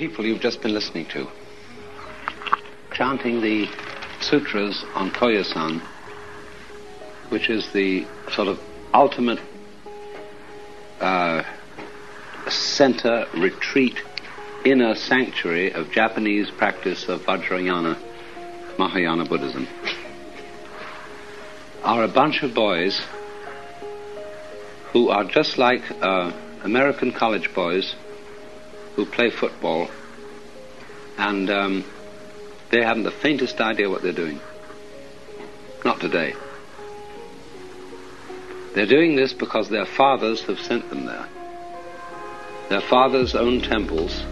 people you've just been listening to, chanting the sutras on Koyasan, which is the sort of ultimate center, retreat, inner sanctuary of Japanese practice of Vajrayana, Mahayana Buddhism, are a bunch of boys who are just like American college boys who play football, and they haven't the faintest idea what they're doing. Not today. They're doing this because their fathers have sent them there. Their fathers own temples,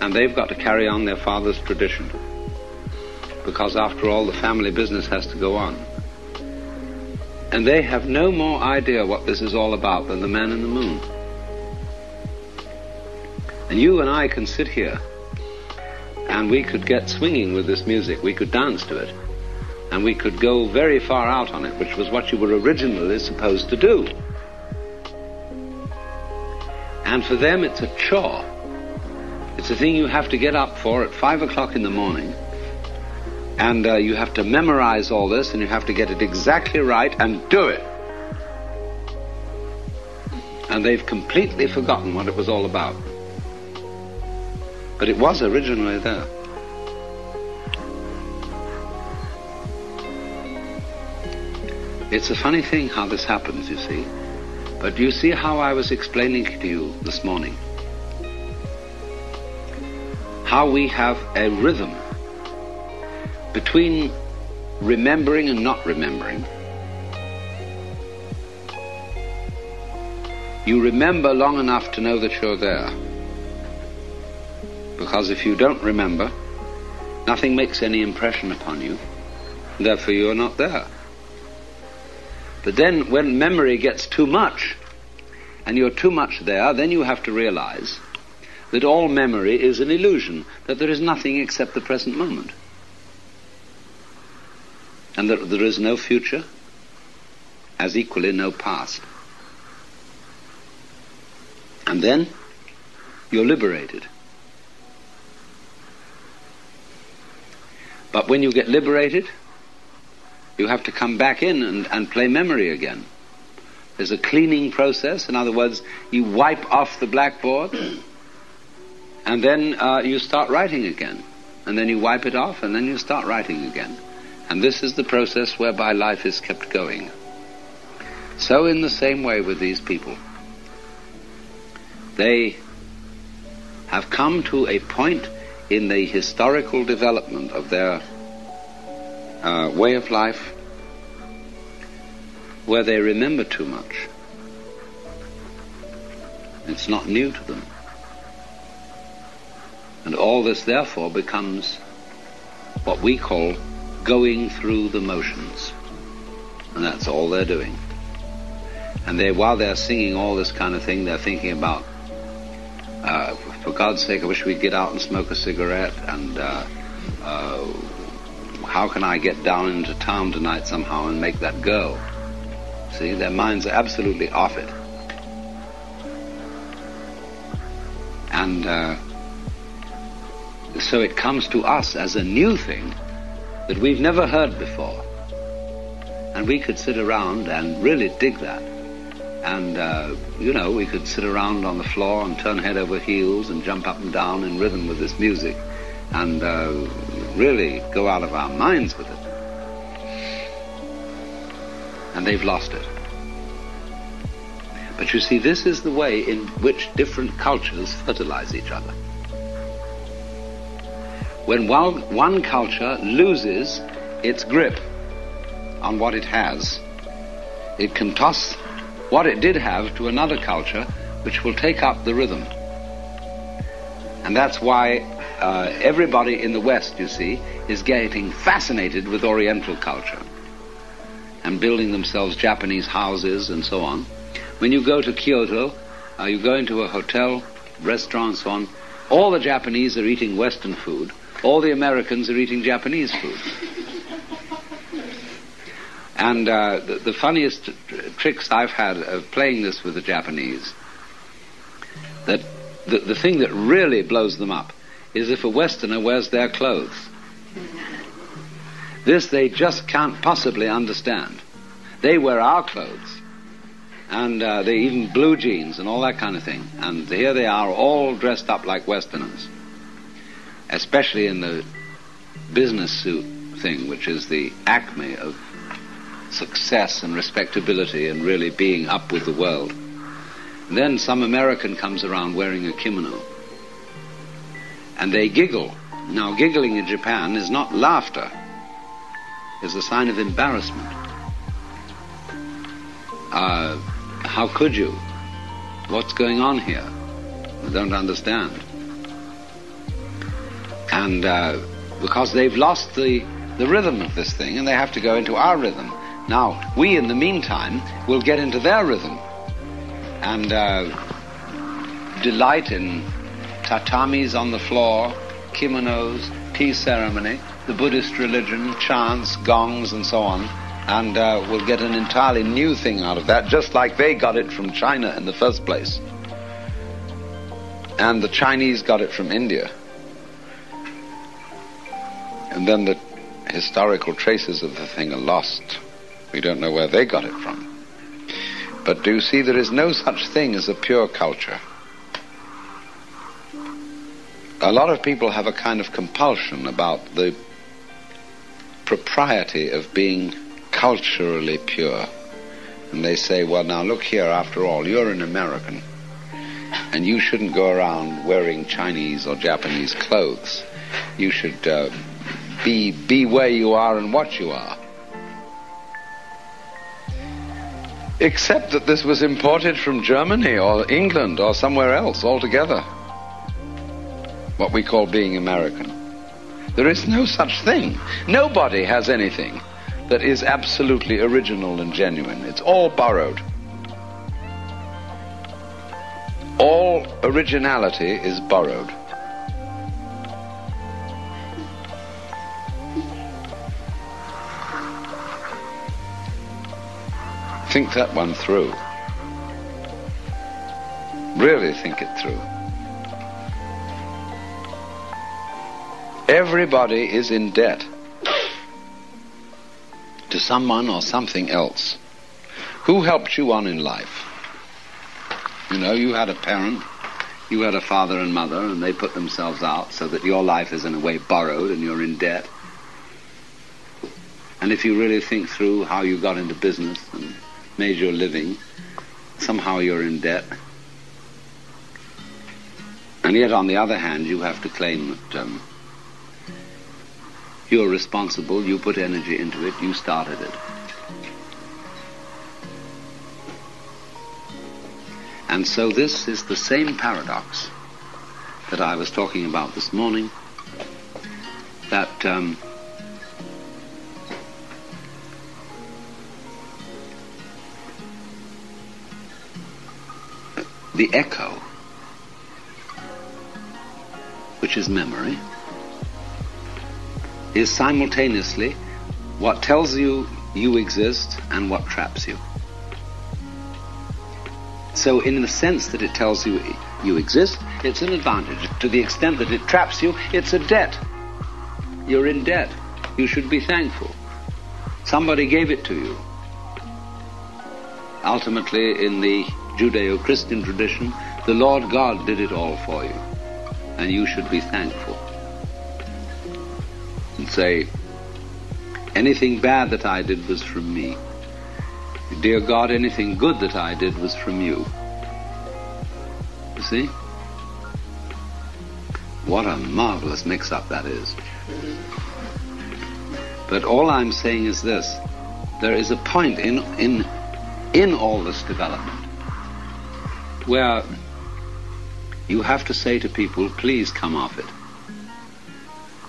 and they've got to carry on their father's tradition, because after all the family business has to go on. And they have no more idea what this is all about than the man in the moon. And you and I can sit here and we could get swinging with this music, we could dance to it, and we could go very far out on it, which was what you were originally supposed to do. And for them it's a chore. It's a thing you have to get up for at 5 o'clock in the morning, and you have to memorize all this, and you have to get it exactly right and do it. And they've completely forgotten what it was all about. But it was originally there. It's a funny thing how this happens, you see. But you see how I was explaining to you this morning? How we have a rhythm between remembering and not remembering. You remember long enough to know that you're there. Because if you don't remember, nothing makes any impression upon you, therefore you're not there. But then when memory gets too much, and you're too much there, then you have to realize that all memory is an illusion, that there is nothing except the present moment. And that there is no future, as equally no past. And then you're liberated. But when you get liberated, you have to come back in and play memory again. There's a cleaning process. In other words, you wipe off the blackboard, and then you start writing again. And then you wipe it off, and then you start writing again. And this is the process whereby life is kept going. So in the same way with these people, they have come to a point in the historical development of their way of life where they remember too much. It's not new to them. And all this therefore becomes what we call going through the motions. And that's all they're doing. And while they're singing all this kind of thing, they're thinking about, for God's sake, I wish we'd get out and smoke a cigarette, and how can I get down into town tonight somehow and make that go? See, their minds are absolutely off it. And so it comes to us as a new thing that we've never heard before. And we could sit around and really dig that. And, we could sit around on the floor and turn head over heels and jump up and down in rhythm with this music and really go out of our minds with it. And they've lost it. But you see, this is the way in which different cultures fertilize each other. When one culture loses its grip on what it has, it can toss what it did have to another culture which will take up the rhythm. And that's why everybody in the West, you see, is getting fascinated with Oriental culture and building themselves Japanese houses and so on. When you go to Kyoto, you go into a hotel, restaurant, so on, all the Japanese are eating Western food, all the Americans are eating Japanese food. And the funniest tricks I've had of playing this with the Japanese, that the thing that really blows them up is if a Westerner wears their clothes. This they just can't possibly understand. They wear our clothes, and they even blue jeans and all that kind of thing. And here they are all dressed up like Westerners, especially in the business suit thing, which is the acme of success and respectability and really being up with the world. And then some American comes around wearing a kimono, and they giggle. Now, giggling in Japan is not laughter. It's a sign of embarrassment. How could you? What's going on here? I don't understand. And because they've lost the rhythm of this thing, and they have to go into our rhythm. Now, we, in the meantime, will get into their rhythm and delight in tatamis on the floor, kimonos, tea ceremony, the Buddhist religion, chants, gongs, and so on, and we'll get an entirely new thing out of that, just like they got it from China in the first place. And the Chinese got it from India. And then the historical traces of the thing are lost. We don't know where they got it from. But do you see, there is no such thing as a pure culture. A lot of people have a kind of compulsion about the propriety of being culturally pure. And they say, well, now look here, after all, you're an American, and you shouldn't go around wearing Chinese or Japanese clothes. You should be where you are and what you are. Except that this was imported from Germany or England or somewhere else altogether. What we call being American. There is no such thing. Nobody has anything that is absolutely original and genuine. It's all borrowed. All originality is borrowed. Think that one through. Really think it through. Everybody is in debt to someone or something else. Who helped you on in life? You know, you had a parent, you had a father and mother, and they put themselves out so that your life is in a way borrowed and you're in debt. And if you really think through how you got into business and made your living, somehow you're in debt. And yet, on the other hand, you have to claim that you're responsible, you put energy into it, you started it. And so this is the same paradox that I was talking about this morning, that the echo, which is memory, is simultaneously what tells you you exist and what traps you. So in the sense that it tells you you exist, it's an advantage. To the extent that it traps you, it's a debt. You're in debt. You should be thankful. Somebody gave it to you. Ultimately, in the Judeo-Christian tradition, the Lord God did it all for you, and you should be thankful. And say, anything bad that I did was from me. Dear God, anything good that I did was from you. You see? What a marvelous mix-up that is. But all I'm saying is this: there is a point in all this development where you have to say to people, please come off it.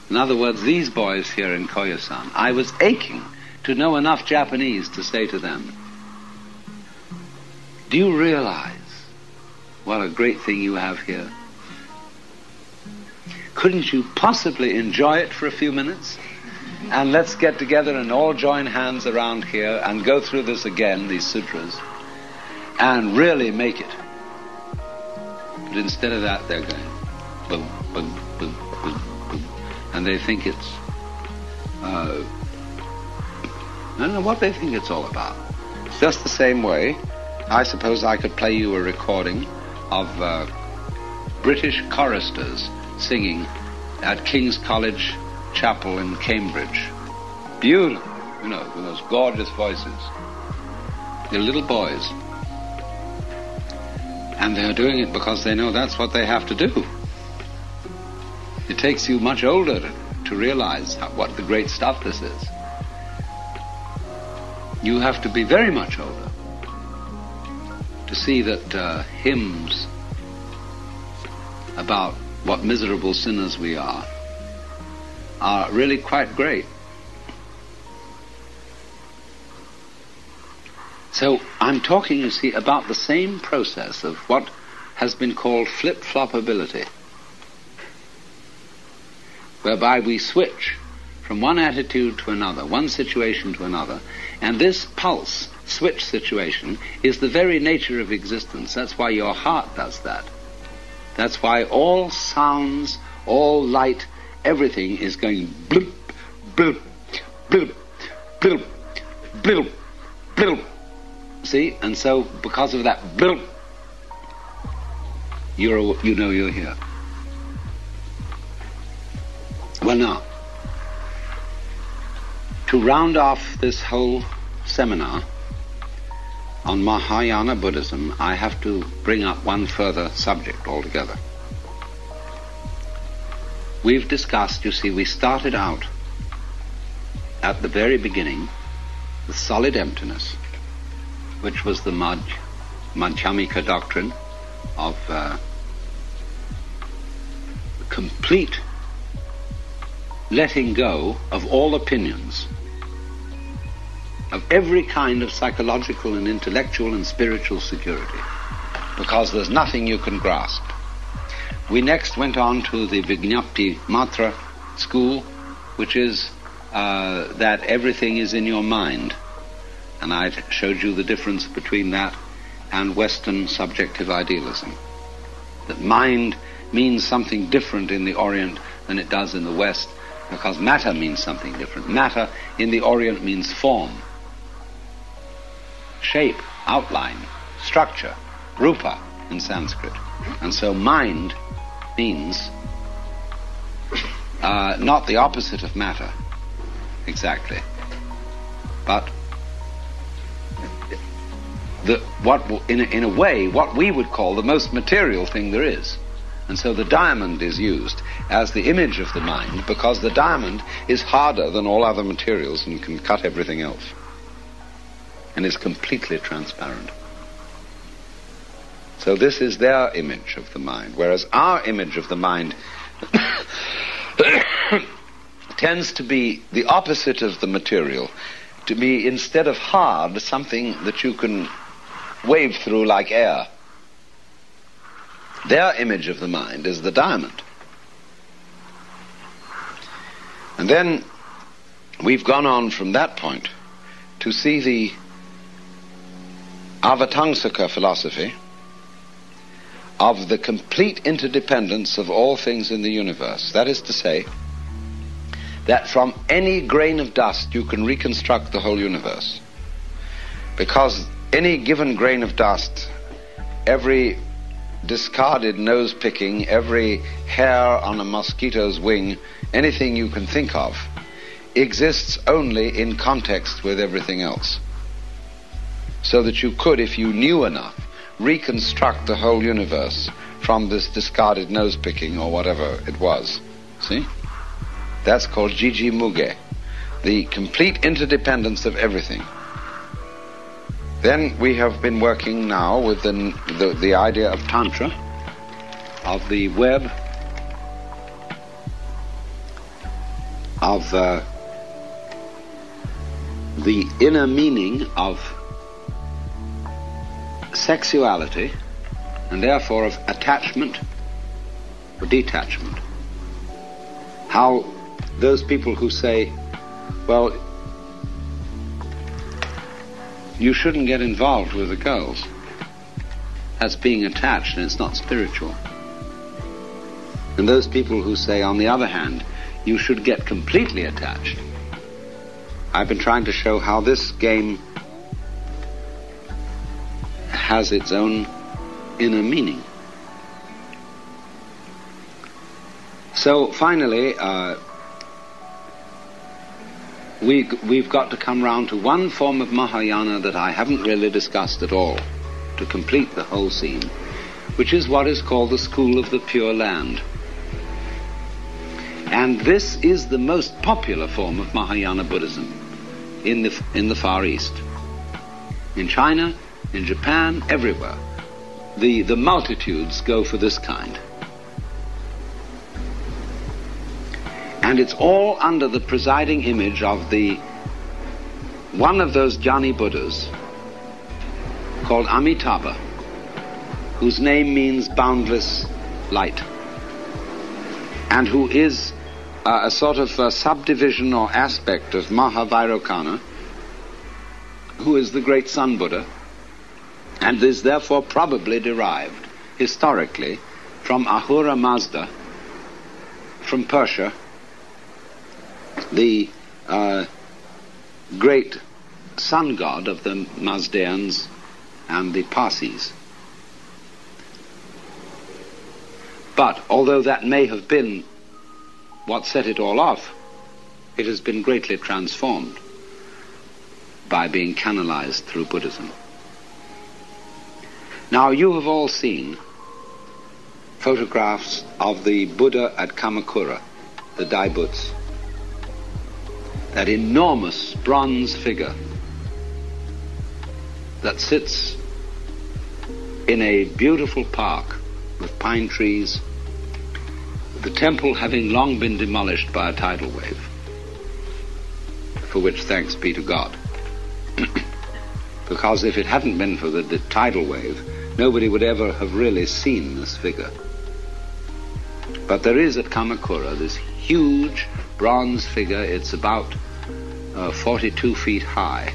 In other words, these boys here in Koyasan, I was aching to know enough Japanese to say to them, do you realize what a great thing you have here? Couldn't you possibly enjoy it for a few minutes? And let's get together and all join hands around here and go through this again, these sutras, and really make it. But instead of that they're going boom, boom, boom, boom, boom, and they think it's I don't know what they think it's all about. Just the same way, I suppose I could play you a recording of British choristers singing at King's College Chapel in Cambridge. Beautiful, you know, with those gorgeous voices. They're little boys. And they're doing it because they know that's what they have to do. It takes you much older to realize what the great stuff this is. You have to be very much older to see that hymns about what miserable sinners we are really quite great. So I'm talking, you see, about the same process of what has been called flip-flopability, whereby we switch from one attitude to another, one situation to another, and this pulse switch situation is the very nature of existence. That's why your heart does that. That's why all sounds, all light, everything is going bloop, bloop, bloop, bloop, bloop, bloop. See? And so, because of that bloop, you know you're here. Well, now, to round off this whole seminar on Mahayana Buddhism, I have to bring up one further subject altogether. We've discussed, you see, we started out at the very beginning with solid emptiness, which was the Madhyamika doctrine of complete letting go of all opinions, of every kind of psychological and intellectual and spiritual security, because there's nothing you can grasp. We next went on to the Vijñapti Matra school, which is that everything is in your mind. And I showed you the difference between that and Western subjective idealism. That mind means something different in the Orient than it does in the West, because matter means something different. Matter in the Orient means form, shape, outline, structure, rupa in Sanskrit. And so mind means not the opposite of matter, exactly, but in a way, what we would call the most material thing there is. And so the diamond is used as the image of the mind, because the diamond is harder than all other materials and can cut everything else, and is completely transparent. So this is their image of the mind, whereas our image of the mind tends to be the opposite of the material, to be, instead of hard, something that you can wave through like air. Their image of the mind is the diamond. And then we've gone on from that point to see the Avatangsaka philosophy of the complete interdependence of all things in the universe. That is to say, that from any grain of dust you can reconstruct the whole universe. Because any given grain of dust, every discarded nose picking, every hair on a mosquito's wing, anything you can think of, exists only in context with everything else. So that you could, if you knew enough, reconstruct the whole universe from this discarded nose picking or whatever it was. See? That's called Jiji Muge, the complete interdependence of everything. Then we have been working now with the idea of Tantra, of the web of the inner meaning of sexuality, and therefore of attachment or detachment. How those people who say, well, you shouldn't get involved with the girls, that's being attached and it's not spiritual. And those people who say, on the other hand, you should get completely attached. I've been trying to show how this game has its own inner meaning. So finally, we've got to come round to one form of Mahayana that I haven't really discussed at all, to complete the whole scene, which is what is called the School of the Pure Land. And this is the most popular form of Mahayana Buddhism in the Far East. In China, in Japan, everywhere. The multitudes go for this kind. And it's all under the presiding image of one of those Jnani Buddhas called Amitabha, whose name means boundless light, and who is a sort of subdivision or aspect of Mahavairocana, who is the great Sun Buddha, and is therefore probably derived historically from Ahura Mazda, from Persia, the great sun god of the Mazdaeans and the Parsis. But although that may have been what set it all off, it has been greatly transformed by being canalized through Buddhism. Now, you have all seen photographs of the Buddha at Kamakura, the Daibuts, that enormous bronze figure that sits in a beautiful park with pine trees, the temple having long been demolished by a tidal wave, for which thanks be to God. Because if it hadn't been for the tidal wave, nobody would ever have really seen this figure. But there is at Kamakura this huge bronze figure. It's about 42 feet high.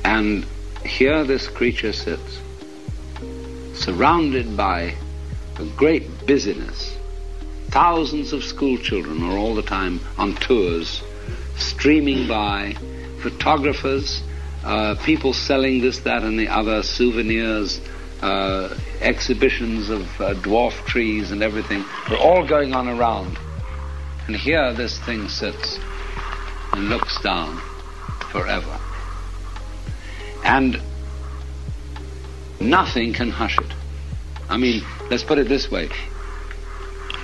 And here this creature sits, surrounded by a great busyness. Thousands of school children are all the time on tours, streaming by, photographers, people selling this, that, and the other, souvenirs, exhibitions of dwarf trees and everything. They're all going on around. And here this thing sits and looks down forever. And nothing can hush it. I mean, let's put it this way.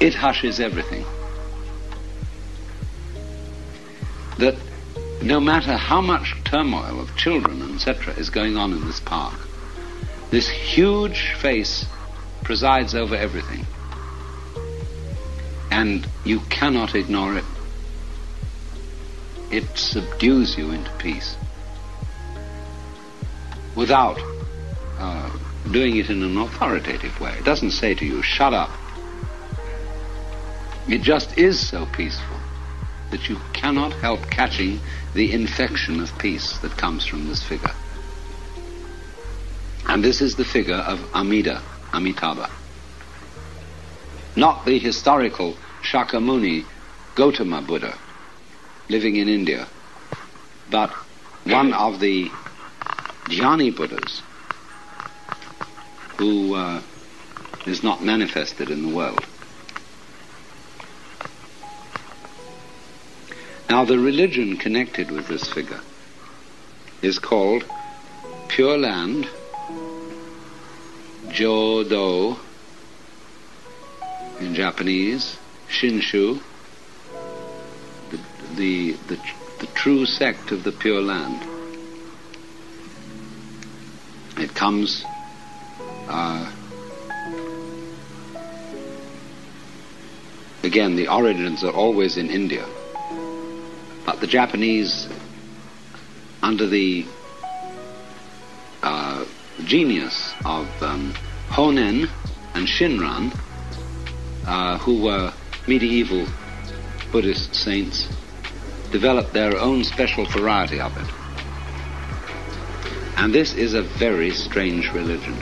It hushes everything. That no matter how much turmoil of children, etc., is going on in this park, this huge face presides over everything. And you cannot ignore it. It subdues you into peace without doing it in an authoritative way. It doesn't say to you, shut up. It just is so peaceful that you cannot help catching the infection of peace that comes from this figure. And this is the figure of Amitabha. Not the historical Shakyamuni Gautama Buddha living in India, but one of the Jnani Buddhas who is not manifested in the world. Now, the religion connected with this figure is called Pure Land, Jodo in Japanese, Shinshu, the true sect of the Pure Land. It comes again, the origins are always in India. But the Japanese, under the genius of Honen and Shinran, who were medieval Buddhist saints, developed their own special variety of it. And this is a very strange religion.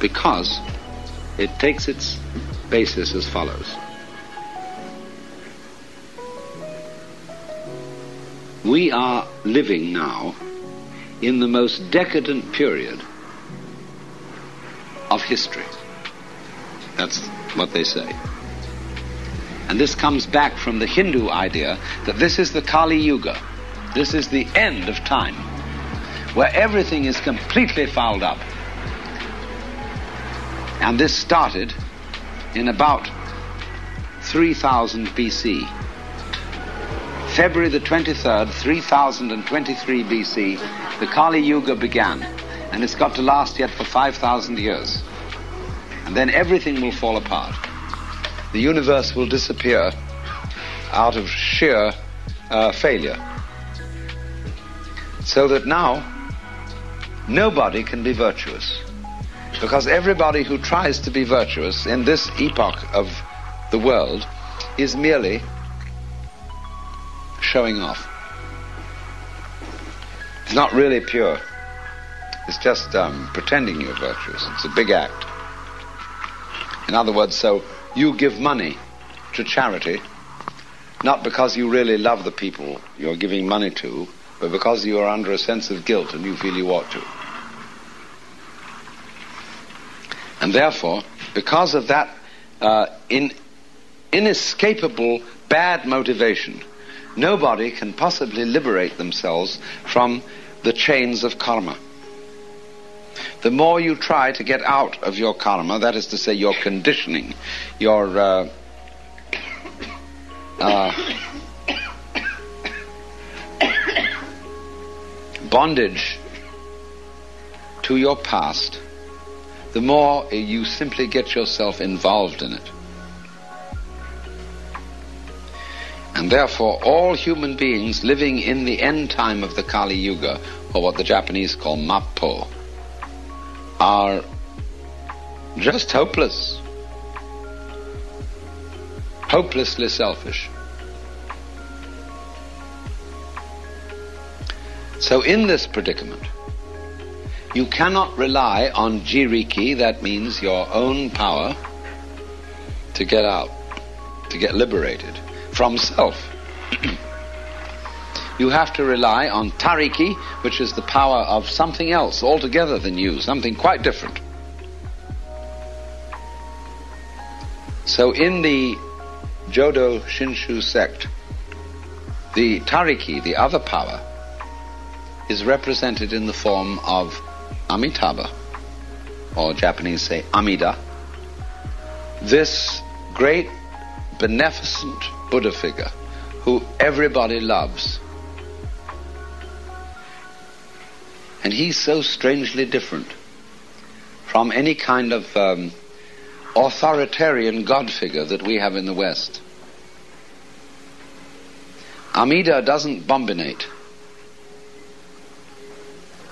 because it takes its basis as follows. We are living now in the most decadent period of history. That's what they say. And this comes back from the Hindu idea that this is the Kali Yuga. This is the end of time, where everything is completely fouled up. And this started in about 3000 BC. February the 23rd, 3023 BC, the Kali Yuga began. And it's got to last yet for 5,000 years. And then everything will fall apart. The universe will disappear out of sheer failure. So that now, nobody can be virtuous. Because everybody who tries to be virtuous in this epoch of the world is merely showing off. It's not really pure. It's just pretending you're virtuous. It's a big act. In other words, so you give money to charity, not because you really love the people you're giving money to, but because you are under a sense of guilt and you feel you ought to. And therefore, because of that inescapable bad motivation, nobody can possibly liberate themselves from the chains of karma. The more you try to get out of your karma, that is to say your conditioning, your bondage to your past, the more you simply get yourself involved in it. And therefore all human beings living in the end time of the Kali Yuga, or what the Japanese call Mappo, are just hopeless. Hopelessly selfish. So in this predicament, you cannot rely on jiriki, that means your own power, to get out, to get liberated from self. You have to rely on tariki, which is the power of something else altogether than you, something quite different. So in the Jodo Shinshu sect, the tariki, the other power, is represented in the form of Amitabha, or Japanese say Amida, this great beneficent Buddha figure who everybody loves. And he's so strangely different from any kind of authoritarian God figure that we have in the West. Amida doesn't bombinate.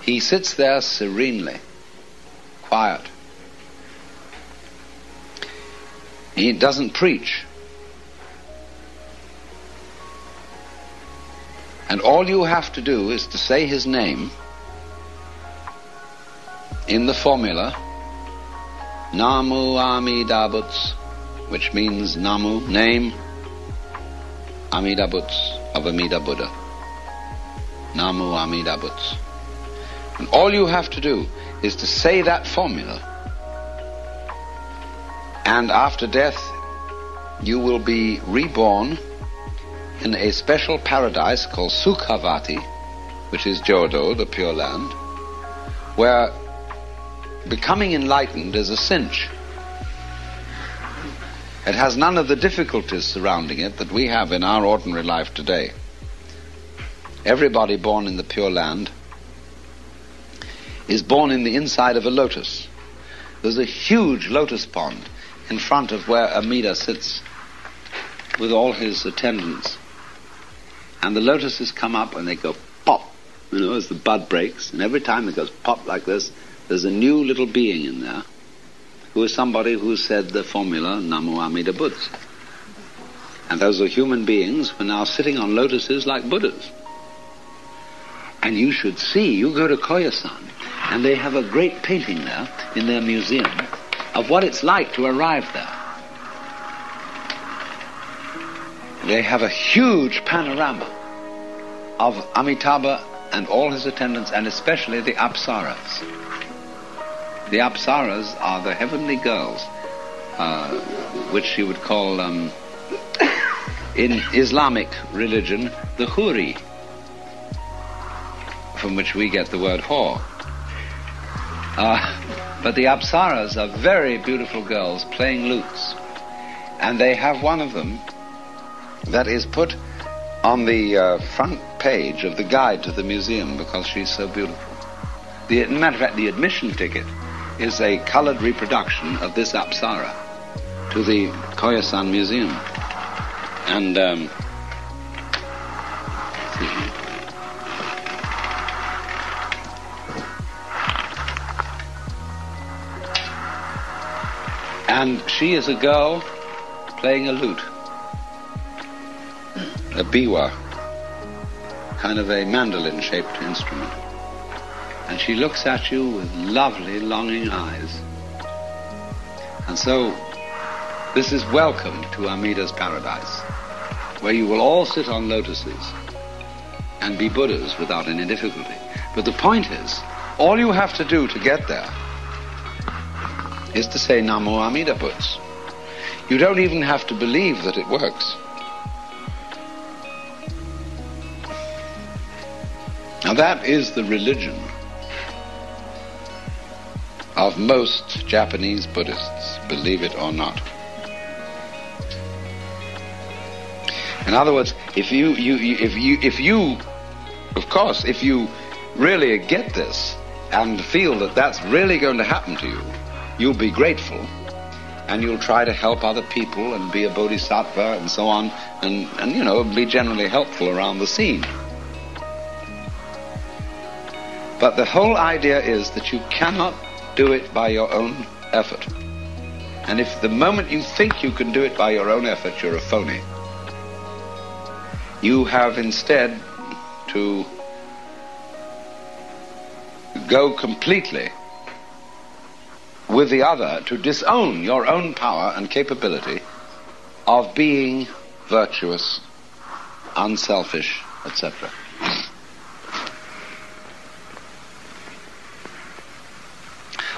He sits there serenely, quiet. He doesn't preach. And all you have to do is to say his name in the formula Namu Amida Butsu, which means Namu, name, Amida Butsu, of Amida Buddha. Namu Amida Butsu. And all you have to do is to say that formula, and after death you will be reborn in a special paradise called Sukhavati, which is Jodo, the Pure Land, where becoming enlightened is a cinch. It has none of the difficulties surrounding it that we have in our ordinary life today. Everybody born in the Pure Land is born in the inside of a lotus. There's a huge lotus pond in front of where Amida sits with all his attendants. And the lotuses come up and they go pop, as the bud breaks. And every time it goes pop like this, there's a new little being in there who is somebody who said the formula Namu Amida Butsu. And those are human beings who are now sitting on lotuses like Buddhas. And you should see, you go to Koyasan, And they have a great painting there in their museum of what it's like to arrive there. They have a huge panorama of Amitabha and all his attendants, and especially the Apsaras. The Apsaras are the heavenly girls, which you would call, in Islamic religion, the Huri, from which we get the word whore. But the Apsaras are very beautiful girls playing lutes, and they have one of them that is put on the front page of the guide to the museum because she's so beautiful. Matter of fact, the admission ticket is a colored reproduction of this Apsara to the Koyasan Museum. And she is a girl playing a lute, a biwa, kind of a mandolin-shaped instrument. And she looks at you with lovely, longing eyes. And so, this is welcome to Amida's paradise, where you will all sit on lotuses and be Buddhas without any difficulty. But the point is, all you have to do to get there is to say Namo Amida Butts. You don't even have to believe that it works. Now that is the religion of most Japanese Buddhists, believe it or not. In other words, if you really get this and feel that that's really going to happen to you, you'll be grateful and you'll try to help other people and be a bodhisattva and so on, and be generally helpful around the scene. But the whole idea is that you cannot do it by your own effort. And if the moment you think you can do it by your own effort, you're a phony. You have instead to go completely with the other, to disown your own power and capability of being virtuous, unselfish, etc.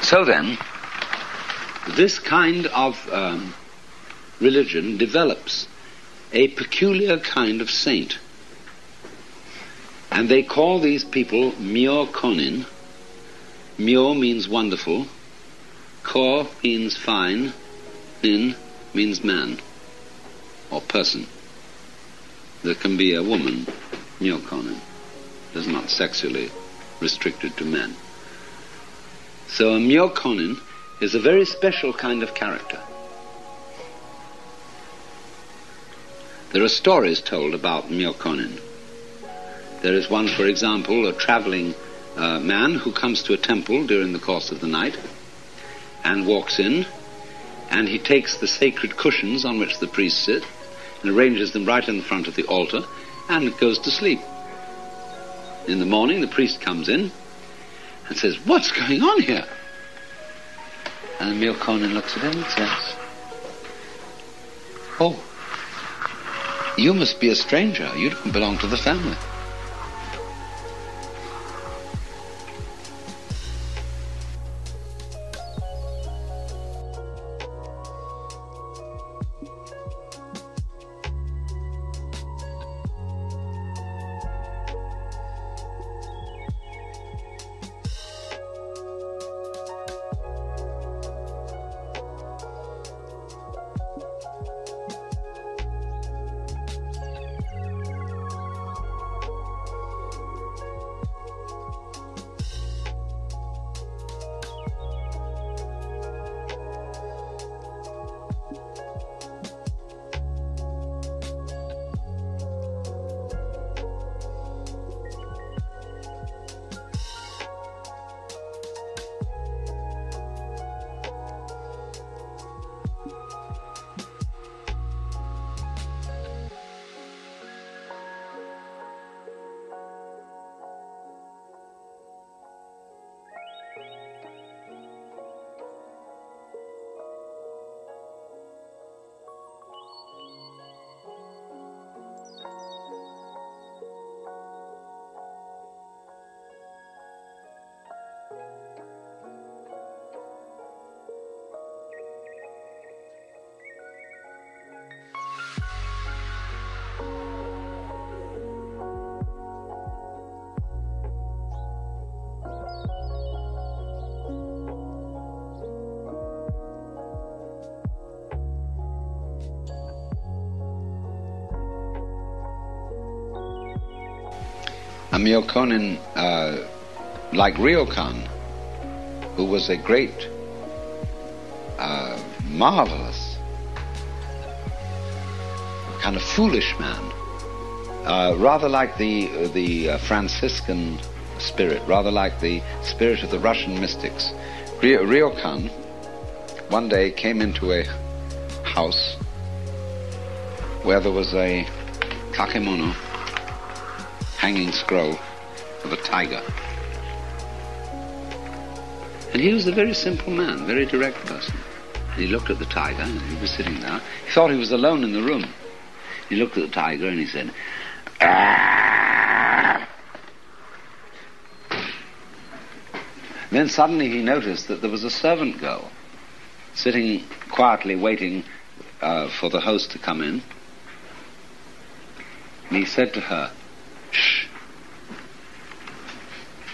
So then, this kind of religion develops a peculiar kind of saint. And they call these people Myo Konin. Myo means wonderful. Ko means fine. Nin means man or person. There can be a woman, Myo Konin. It is not sexually restricted to men. So a Myo Konin is a very special kind of character. There are stories told about Myo Konin. There is one, for example, a traveling man who comes to a temple during the course of the night and walks in, and he takes the sacred cushions on which the priests sit and arranges them right in the front of the altar and goes to sleep. In the morning, the priest comes in and says, "What's going on here?" And the Myo Konin looks at him and says, "Oh, you must be a stranger. You don't belong to the family." a Myokonin like Ryokan, who was a great, marvelous, kind of foolish man, rather like the Franciscan spirit, rather like the spirit of the Russian mystics. Ryokan one day came into a house where there was a kakemono, hanging scroll of a tiger. And he was a very simple man, very direct person. And he looked at the tiger, and he was sitting there. He thought he was alone in the room. He looked at the tiger and he said, "Arr!" Then suddenly he noticed that there was a servant girl sitting quietly waiting for the host to come in. And he said to her, "Shh,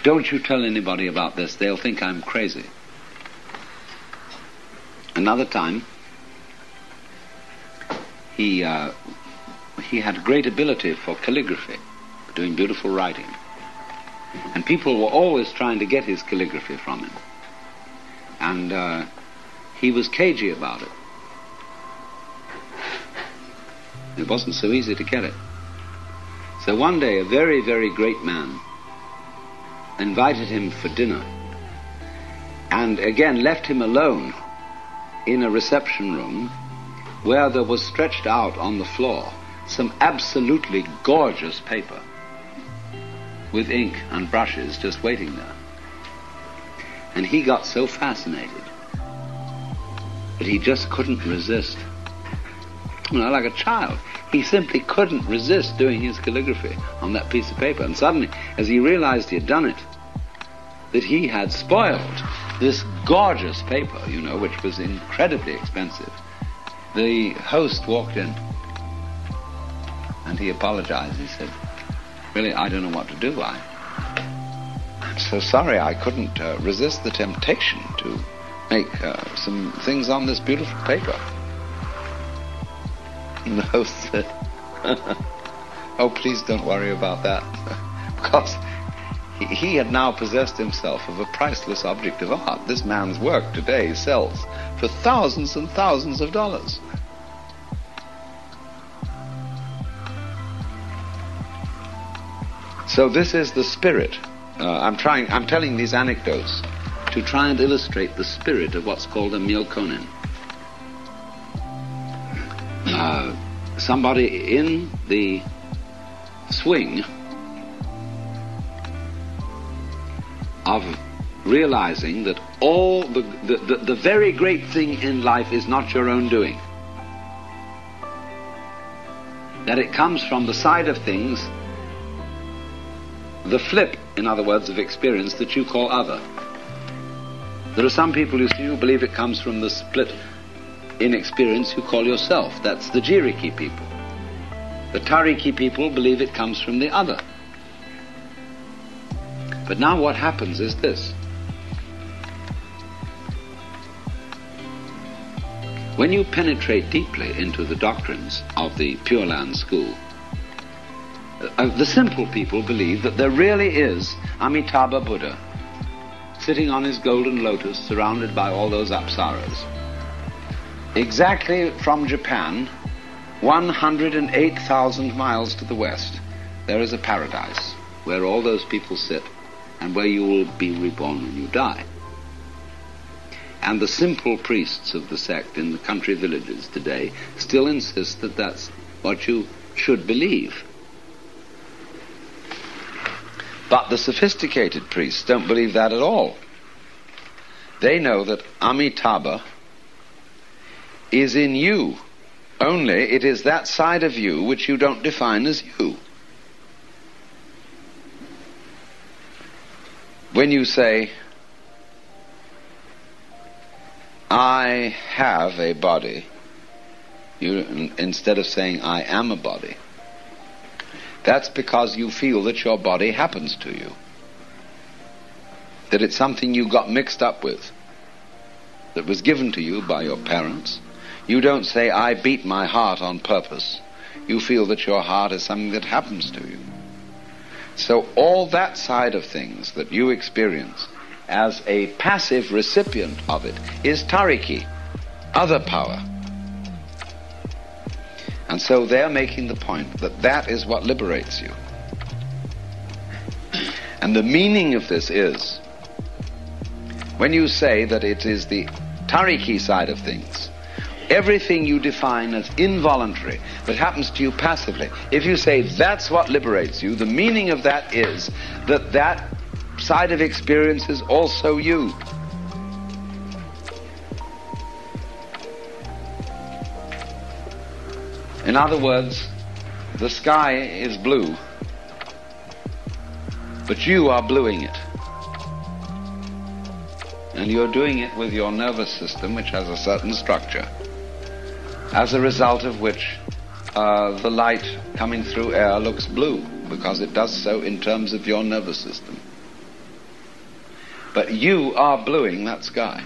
don't you tell anybody about this, they'll think I'm crazy." Another time, he had great ability for calligraphy, doing beautiful writing. And people were always trying to get his calligraphy from him. And he was cagey about it. It wasn't so easy to get it. So one day a very, very great man invited him for dinner and again left him alone in a reception room where there was stretched out on the floor some absolutely gorgeous paper with ink and brushes just waiting there. And he got so fascinated that he just couldn't resist. You know, like a child. He simply couldn't resist doing his calligraphy on that piece of paper. And suddenly, as he realized he had done it, that he had spoiled this gorgeous paper, you know, which was incredibly expensive, the host walked in and he apologized. He said, "Really, I don't know what to do. I'm so sorry I couldn't resist the temptation to make some things on this beautiful paper." And the host said, "Oh, please don't worry about that," because he had now possessed himself of a priceless object of art. This man's work today sells for thousands and thousands of dollars. So this is the spirit. I'm telling these anecdotes to try and illustrate the spirit of what's called a myokonin. Somebody in the swing of realizing that all the very great thing in life is not your own doing. That it comes from the side of things, the flip, in other words, of experience that you call other. There are some people who believe it comes from the split in experience you call yourself. That's the Jiriki people. The Tariki people believe it comes from the other. But now what happens is this. When you penetrate deeply into the doctrines of the Pure Land school, the simple people believe that there really is Amitabha Buddha sitting on his golden lotus surrounded by all those apsaras. Exactly from Japan, 108,000 miles to the west, there is a paradise where all those people sit and where you will be reborn when you die. And the simple priests of the sect in the country villages today still insist that that's what you should believe. But the sophisticated priests don't believe that at all. They know that Amitabha is in you, only it is that side of you which you don't define as you. When you say, "I have a body," you, instead of saying, "I am a body," that's because you feel that your body happens to you, that it's something you got mixed up with, that was given to you by your parents. You don't say, "I beat my heart on purpose." You feel that your heart is something that happens to you. So all that side of things that you experience as a passive recipient of it is tariki, other power. And so they're making the point that that is what liberates you. And the meaning of this is, when you say that it is the tariki side of things, everything you define as involuntary, that happens to you passively, if you say that's what liberates you, the meaning of that is that that side of experience is also you. In other words, the sky is blue, but you are bluing it. And you're doing it with your nervous system, which has a certain structure, as a result of which the light coming through air looks blue, because it does so in terms of your nervous system. But you are bluing that sky.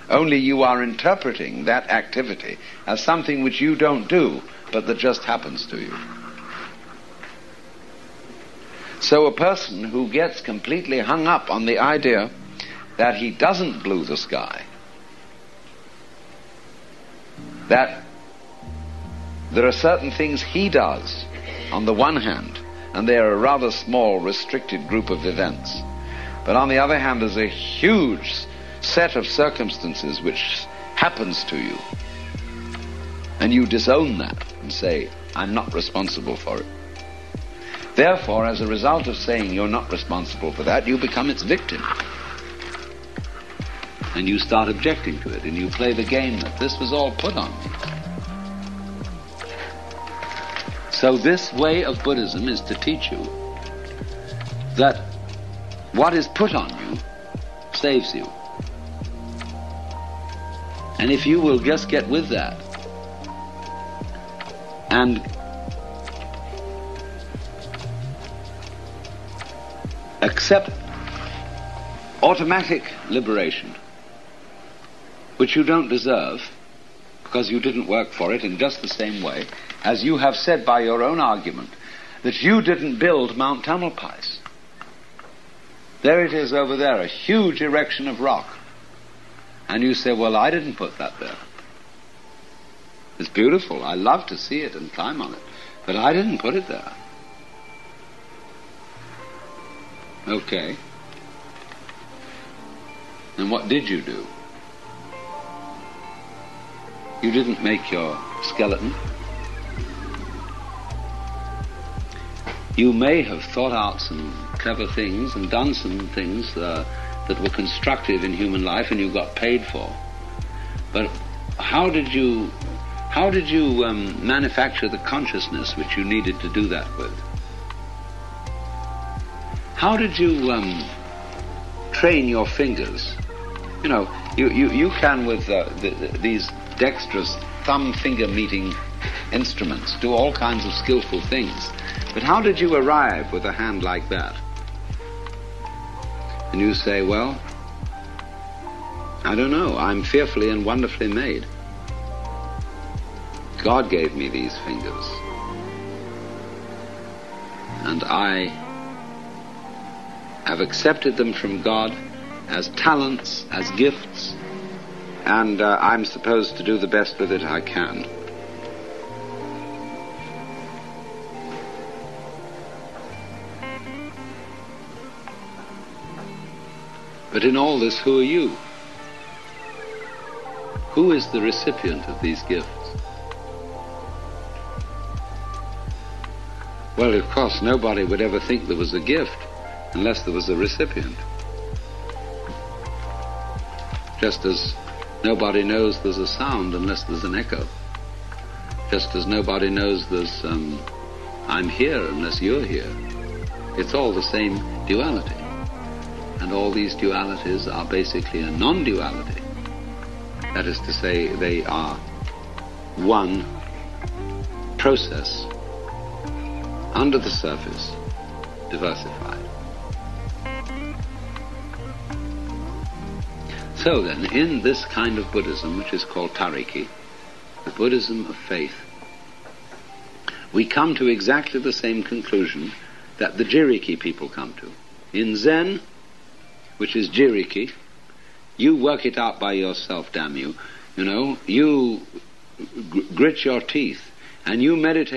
Only you are interpreting that activity as something which you don't do, but that just happens to you. So a person who gets completely hung up on the idea that he doesn't blue the sky, that there are certain things he does on the one hand, and they are a rather small, restricted group of events, but on the other hand there's a huge set of circumstances which happens to you, and you disown that and say, I'm not responsible for it. Therefore, as a result of saying you're not responsible for that, you become its victim. And you start objecting to it, and you play the game that this was all put on me. So this way of Buddhism is to teach you that what is put on you saves you. And if you will just get with that and accept automatic liberation, which you don't deserve because you didn't work for it, in just the same way as you have said by your own argument that you didn't build Mount Tamalpais. There it is over there, a huge erection of rock. And you say, well, I didn't put that there. It's beautiful. I love to see it and climb on it. But I didn't put it there. Okay. And what did you do? You didn't make your skeleton. You may have thought out some clever things and done some things that were constructive in human life, and you got paid for. But how did you manufacture the consciousness which you needed to do that with? How did you train your fingers? You know, you can with these dexterous thumb-finger meeting instruments do all kinds of skillful things. But how did you arrive with a hand like that? And you say, well, I don't know, I'm fearfully and wonderfully made. God gave me these fingers. And I have accepted them from God as talents, as gifts, and I'm supposed to do the best with it I can. But in all this, who are you? Who is the recipient of these gifts? Well, of course, nobody would ever think there was a gift unless there was a recipient. Just as nobody knows there's a sound unless there's an echo. Just as nobody knows there's I'm here unless you're here. It's all the same duality. And all these dualities are basically a non-duality. That is to say, they are one process under the surface, diversified. So then, in this kind of Buddhism, which is called Tariki, the Buddhism of faith, we come to exactly the same conclusion that the Jiriki people come to. In Zen, which is Jiriki, you work it out by yourself, damn you. You know, you grit your teeth and you meditate